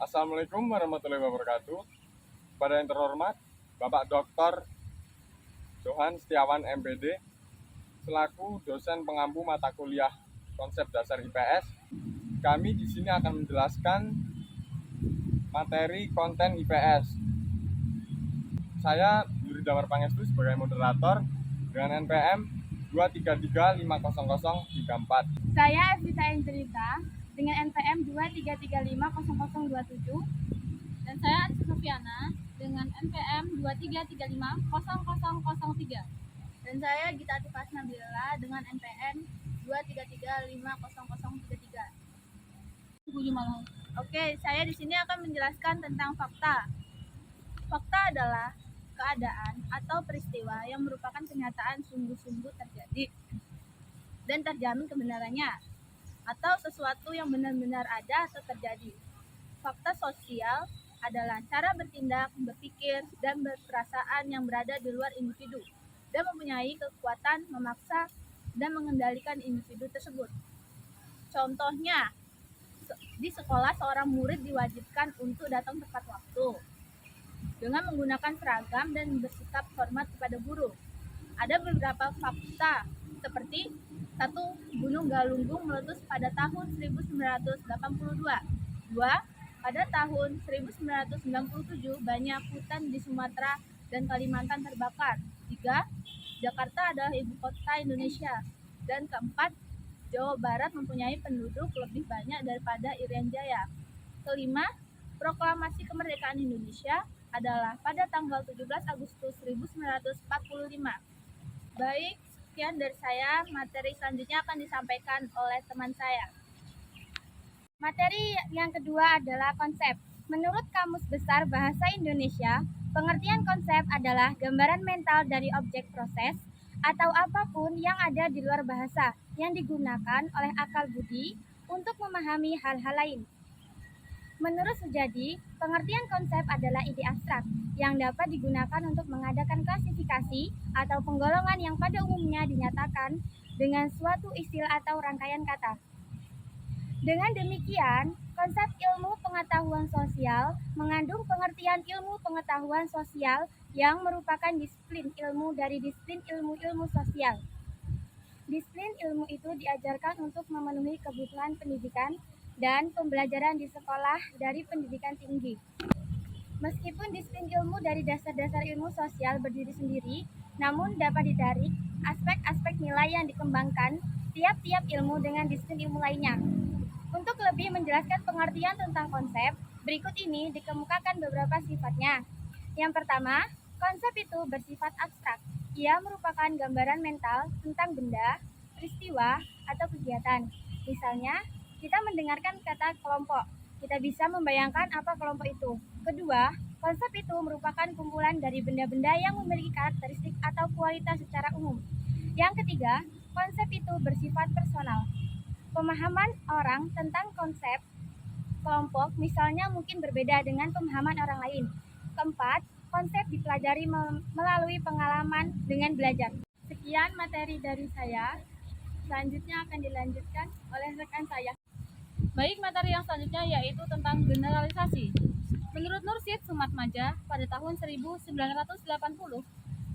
Assalamualaikum warahmatullahi wabarakatuh. Pada yang terhormat, Bapak Dr. Johan Setiawan MPD, selaku dosen pengampu mata kuliah konsep dasar IPS, kami di sini akan menjelaskan materi konten IPS. Saya Yuri Damar Pangestu sebagai moderator dengan NPM 233500034. Saya Evita Angelita dengan NPM 233500027. Dan saya Anissa Sofiana dengan NPM 233500003. Dan saya Gita Tifas Nabila dengan NPM 233500033. Oke, saya di sini akan menjelaskan tentang fakta. Fakta adalah keadaan atau peristiwa yang merupakan kenyataan sungguh-sungguh terjadi dan terjamin kebenarannya, atau sesuatu yang benar-benar ada atau terjadi. Fakta sosial adalah cara bertindak, berpikir, dan berperasaan yang berada di luar individu dan mempunyai kekuatan memaksa dan mengendalikan individu tersebut. Contohnya, di sekolah seorang murid diwajibkan untuk datang tepat waktu dengan menggunakan seragam dan bersikap hormat kepada guru. Ada beberapa fakta seperti 1. Gunung Galunggung meletus pada tahun 1982. 2. Pada tahun 1997 banyak hutan di Sumatera dan Kalimantan terbakar. 3. Jakarta adalah ibu kota Indonesia. Dan keempat, Jawa Barat mempunyai penduduk lebih banyak daripada Irian Jaya. Kelima, proklamasi kemerdekaan Indonesia adalah pada tanggal 17 Agustus 1945. Baik, sekian dari saya. Materi selanjutnya akan disampaikan oleh teman saya. Materi yang kedua adalah konsep. Menurut Kamus Besar Bahasa Indonesia, pengertian konsep adalah gambaran mental dari objek proses atau apapun yang ada di luar bahasa yang digunakan oleh akal budi untuk memahami hal-hal lain. Menurut Sujadi, pengertian konsep adalah ide abstrak yang dapat digunakan untuk mengadakan klasifikasi atau penggolongan yang pada umumnya dinyatakan dengan suatu istilah atau rangkaian kata. Dengan demikian, konsep ilmu pengetahuan sosial mengandung pengertian ilmu pengetahuan sosial yang merupakan disiplin ilmu dari disiplin ilmu-ilmu sosial. Disiplin ilmu itu diajarkan untuk memenuhi kebutuhan pendidikan dan pembelajaran di sekolah dari pendidikan tinggi. Meskipun disiplin ilmu dari dasar-dasar ilmu sosial berdiri sendiri, namun dapat ditarik aspek-aspek nilai yang dikembangkan tiap-tiap ilmu dengan disiplin ilmu lainnya. Untuk lebih menjelaskan pengertian tentang konsep, berikut ini dikemukakan beberapa sifatnya. Yang pertama, konsep itu bersifat abstrak. Ia merupakan gambaran mental tentang benda, peristiwa, atau kegiatan. Misalnya, kita mendengarkan kata kelompok. Kita bisa membayangkan apa kelompok itu. Kedua, konsep itu merupakan kumpulan dari benda-benda yang memiliki karakteristik atau kualitas secara umum. Yang ketiga, konsep itu bersifat personal. Pemahaman orang tentang konsep kelompok misalnya mungkin berbeda dengan pemahaman orang lain. Keempat, konsep dipelajari melalui pengalaman dengan belajar. Sekian materi dari saya. Selanjutnya akan dilanjutkan oleh rekan saya. Baik, materi yang selanjutnya yaitu tentang generalisasi. Menurut Nursid Sumatmaja pada tahun 1980,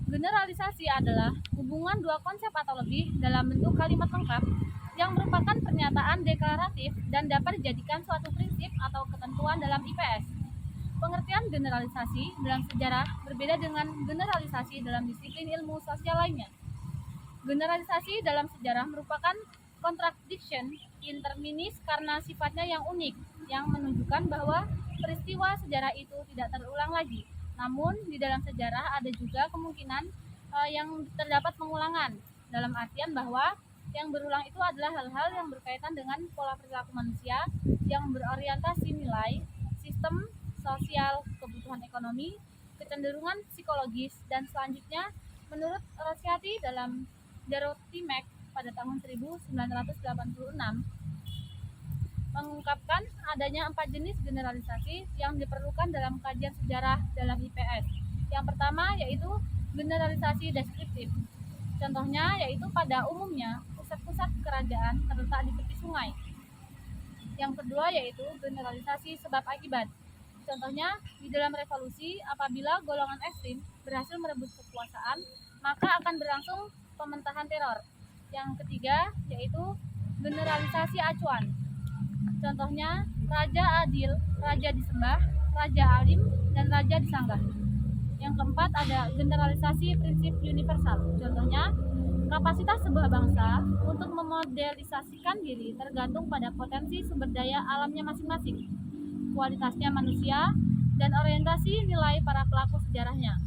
generalisasi adalah hubungan dua konsep atau lebih dalam bentuk kalimat lengkap yang merupakan pernyataan deklaratif dan dapat dijadikan suatu prinsip atau ketentuan dalam IPS. Pengertian generalisasi dalam sejarah berbeda dengan generalisasi dalam disiplin ilmu sosial lainnya. Generalisasi dalam sejarah merupakan contradiction interminis karena sifatnya yang unik, yang menunjukkan bahwa peristiwa sejarah itu tidak terulang lagi. Namun, di dalam sejarah ada juga kemungkinan yang terdapat pengulangan, dalam artian bahwa yang berulang itu adalah hal-hal yang berkaitan dengan pola perilaku manusia yang berorientasi nilai, sistem sosial, kebutuhan ekonomi, kecenderungan psikologis, dan selanjutnya menurut Rosciati dalam Derotimek pada tahun 1986 mengungkapkan adanya 4 jenis generalisasi yang diperlukan dalam kajian sejarah dalam IPS. Yang pertama yaitu generalisasi deskriptif. Contohnya yaitu pada umumnya pusat-pusat kerajaan terletak di tepi sungai. Yang kedua yaitu generalisasi sebab akibat. Contohnya, di dalam revolusi, apabila golongan ekstrim berhasil merebut kekuasaan, maka akan berlangsung pementahan teror. Yang ketiga yaitu generalisasi acuan. Contohnya, raja adil, raja disembah, raja alim, dan raja disanggah. Yang keempat ada generalisasi prinsip universal. Contohnya, kapasitas sebuah bangsa untuk memodelisasikan diri tergantung pada potensi sumber daya alamnya masing-masing, kualitasnya manusia, dan orientasi nilai para pelaku sejarahnya.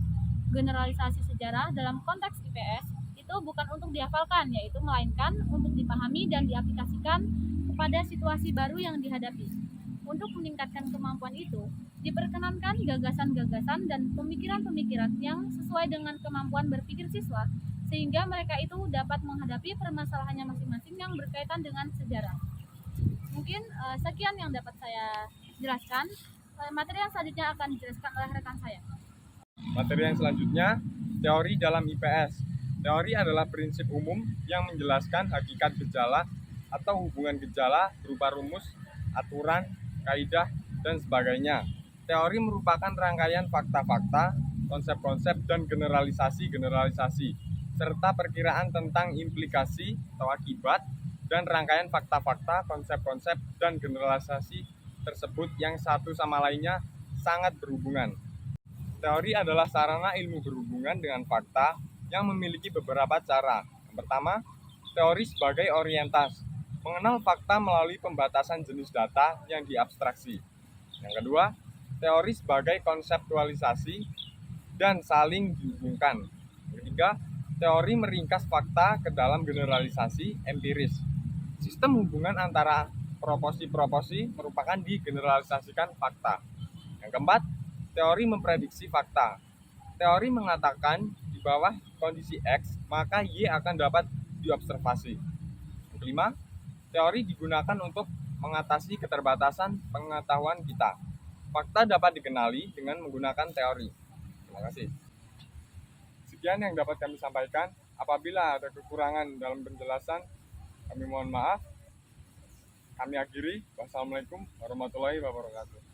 Generalisasi sejarah dalam konteks IPS itu bukan untuk dihafalkan, yaitu melainkan untuk dipahami dan diaplikasikan kepada situasi baru yang dihadapi. Untuk meningkatkan kemampuan itu, diperkenankan gagasan-gagasan dan pemikiran-pemikiran yang sesuai dengan kemampuan berpikir siswa, sehingga mereka itu dapat menghadapi permasalahannya masing-masing yang berkaitan dengan sejarah. Mungkin sekian yang dapat saya jelaskan. Materi yang selanjutnya akan dijelaskan oleh rekan saya. Materi yang selanjutnya, teori dalam IPS. Teori adalah prinsip umum yang menjelaskan hakikat gejala atau hubungan gejala berupa rumus, aturan, kaidah, dan sebagainya. Teori merupakan rangkaian fakta-fakta, konsep-konsep, dan generalisasi-generalisasi, serta perkiraan tentang implikasi atau akibat, dan rangkaian fakta-fakta, konsep-konsep, dan generalisasi tersebut yang satu sama lainnya sangat berhubungan. Teori adalah sarana ilmu berhubungan dengan fakta yang memiliki beberapa cara. Yang pertama, teori sebagai orientasi, mengenal fakta melalui pembatasan jenis data yang diabstraksi. Yang kedua, teori sebagai konseptualisasi dan saling dihubungkan. Yang ketiga, teori meringkas fakta ke dalam generalisasi empiris. Sistem hubungan antara proposi-proposi merupakan digeneralisasikan fakta. Yang keempat, teori memprediksi fakta. Teori mengatakan di bawah kondisi X, maka Y akan dapat diobservasi. Yang kelima, teori digunakan untuk mengatasi keterbatasan pengetahuan kita. Fakta dapat dikenali dengan menggunakan teori. Terima kasih. Sekian yang dapat kami sampaikan. Apabila ada kekurangan dalam penjelasan, kami mohon maaf. Kami akhiri. Wassalamualaikum warahmatullahi wabarakatuh.